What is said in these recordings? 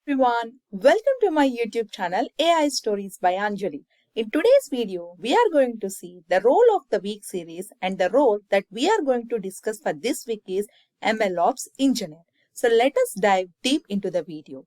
Everyone, welcome to my YouTube channel AI Stories by Anjali. In today's video, we are going to see the role of the week series, and the role that we are going to discuss for this week is Mlops engineer. So let us dive deep into the video.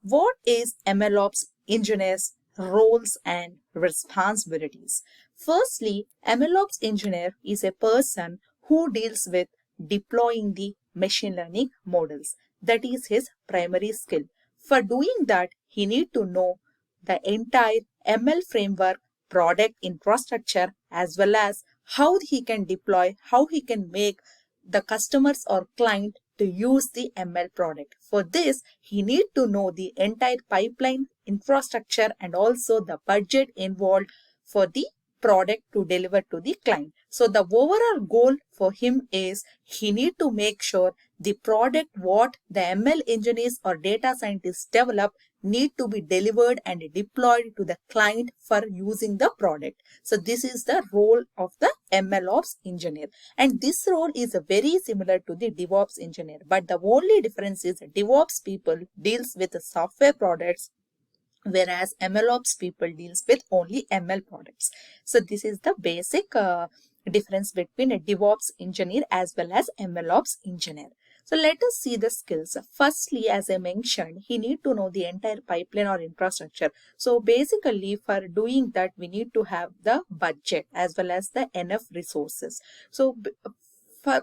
What is Mlops engineer's roles and responsibilities? Firstly, Mlops engineer is a person who deals with deploying the machine learning models. That is his primary skill. For doing that, he need to know the entire ML framework, product infrastructure, as well as how he can deploy, how he can make the customers or client to use the ML product. For this, he need to know the entire pipeline infrastructure and also the budget involved for the product to deliver to the client. So the overall goal for him is he need to make sure the product what the ML engineers or data scientists develop need to be delivered and deployed to the client for using the product. So this is the role of the MLOps engineer, and this role is very similar to the DevOps engineer, but the only difference is DevOps people deals with the software products, whereas MLOps people deals with only ML products. So this is the basic difference between a DevOps engineer as well as MLOps engineer. So let us see the skills. Firstly, as I mentioned, he need to know the entire pipeline or infrastructure. So basically for doing that, we need to have the budget as well as the enough resources. So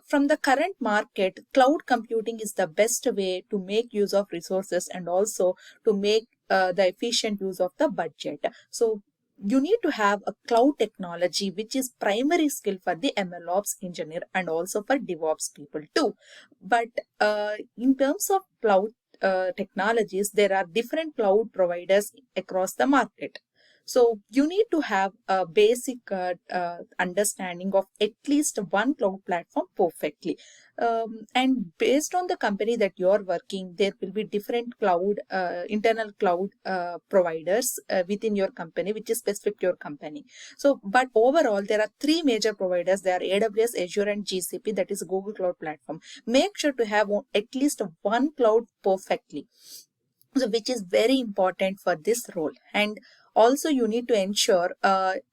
from the current market, cloud computing is the best way to make use of resources and also to make the efficient use of the budget. So you need to have a cloud technology, which is primary skill for the MLOps engineer and also for DevOps people too. But in terms of cloud technologies, there are different cloud providers across the market. So you need to have a basic understanding of at least one cloud platform perfectly. And based on the company that you're working, there will be different cloud, internal cloud providers within your company, which is specific to your company. So, but overall, there are three major providers. They are AWS, Azure, and GCP, that is Google Cloud Platform. Make sure to have at least one cloud perfectly. So which is very important for this role. And also you need to ensure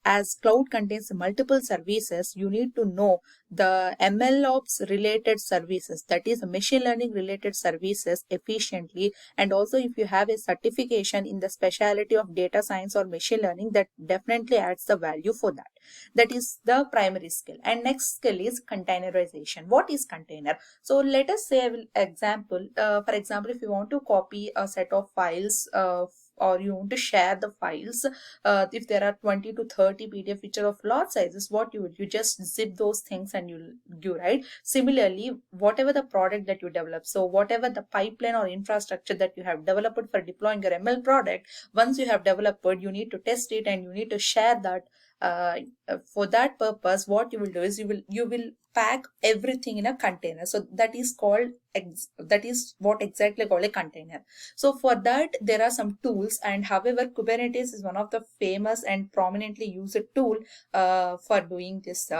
as cloud contains multiple services, you need to know the MLOps related services, that is machine learning related services efficiently. And also if you have a certification in the specialty of data science or machine learning, that definitely adds the value for that. That is the primary skill. And next skill is containerization. What is container? So let us say example, for example, if you want to copy a set of files or you want to share the files, if there are 20 to 30 PDF which are of large sizes, what you just zip those things and you right. Similarly, whatever the product that you develop, so whatever the pipeline or infrastructure that you have developed for deploying your ML product, once you have developed, you need to test it and you need to share that. For that purpose, what you will do is you will pack everything in a container. So that is called that is what exactly called a container. So for that there are some tools, and however Kubernetes is one of the famous and prominently used tool for doing this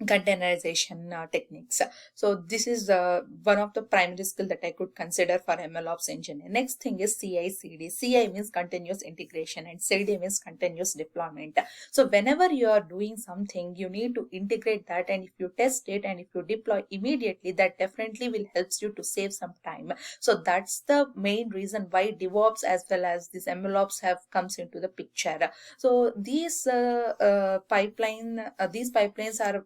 containerization techniques. So this is one of the primary skill that I could consider for MLOps engineer. Next thing is CI/CD. CI means continuous integration and CD means continuous deployment. So whenever you are doing something, you need to integrate that, and if you test it and if you deploy immediately, that definitely will helps you to save some time. So that's the main reason why DevOps as well as this MLOps have comes into the picture. So these pipelines are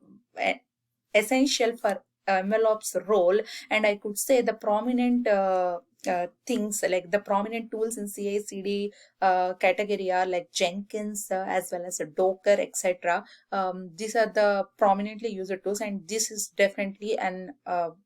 essential for MLOps role, and I could say the prominent things like the prominent tools in CI/CD category are like Jenkins as well as Docker, etc. These are the prominently used tools, and this is definitely an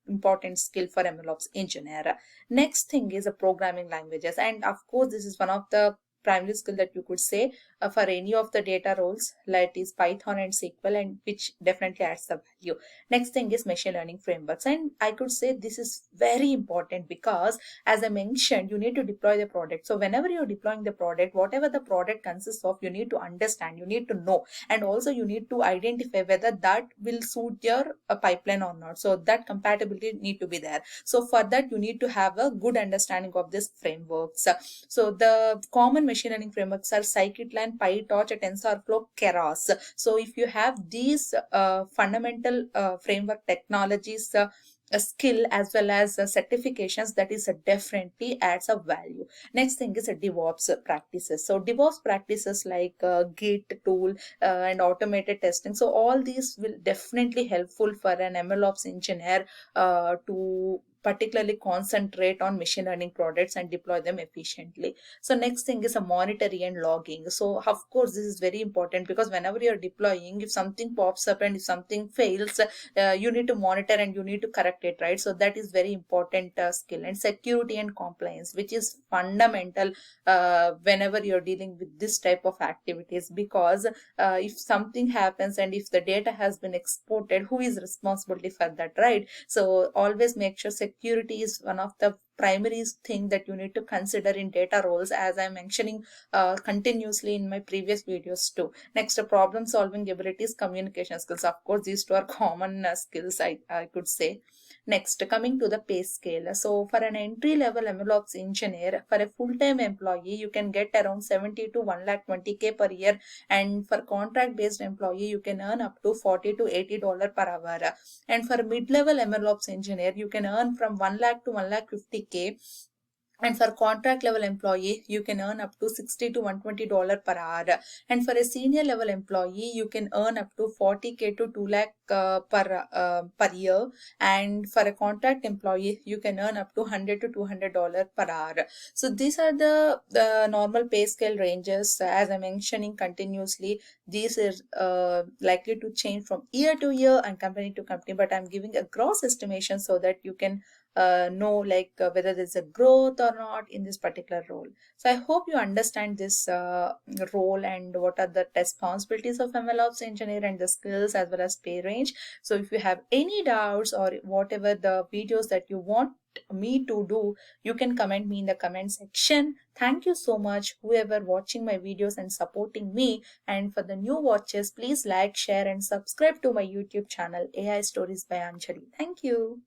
important skill for MLOps engineer. Next thing is programming languages, and of course this is one of the primary skill that you could say for any of the data roles, like is Python and SQL, and which definitely adds the value. Next thing is machine learning frameworks, and I could say this is very important because, as I mentioned, you need to deploy the product. So whenever you're deploying the product, whatever the product consists of, you need to understand, you need to know, and also you need to identify whether that will suit your pipeline or not. So that compatibility need to be there. So for that, you need to have a good understanding of this frameworks. So the common machine learning frameworks are scikit-learn, PyTorch, TensorFlow, Keras. So if you have these fundamental framework technologies, a skill as well as certifications, that is definitely adds a value. Next thing is DevOps practices. So DevOps practices like Git tool and automated testing. So all these will definitely helpful for an MLOps engineer to particularly concentrate on machine learning products and deploy them efficiently. So next thing is a monitoring and logging. So of course this is very important because whenever you're deploying, if something pops up and if something fails, you need to monitor and you need to correct it, right? So that is very important skill. And security and compliance, which is fundamental whenever you're dealing with this type of activities, because if something happens and if the data has been exported, who is responsibility for that, right? So always make sure security is one of the primary thing that you need to consider in data roles, as I'm mentioning continuously in my previous videos too. Next, problem solving abilities, communication skills. Of course, these two are common skills, I could say. Next, coming to the pay scale. So for an entry level MLOps engineer, for a full-time employee, you can get around 70 to 1,20,000 per year. And for contract based employee, you can earn up to $40 to $80 per hour. And for mid-level MLOps engineer, you can earn from 1 lakh to 1,50,000. And for contract level employee, you can earn up to $60 to $120 per hour. And for a senior level employee, you can earn up to 40K to 2 lakh per year. And for a contract employee, you can earn up to $100 to $200 per hour. So these are the normal pay scale ranges. As I'm mentioning continuously, these is likely to change from year to year and company to company, but I'm giving a gross estimation so that you can know whether there's a growth or not in this particular role. So I hope you understand this role and what are the responsibilities of MLOps engineer and the skills as well as pay range. So if you have any doubts or whatever the videos that you want me to do, you can comment me in the comment section. Thank you so much whoever watching my videos and supporting me. And for the new watchers, please like, share and subscribe to my YouTube channel AI Stories by Anjali. Thank you.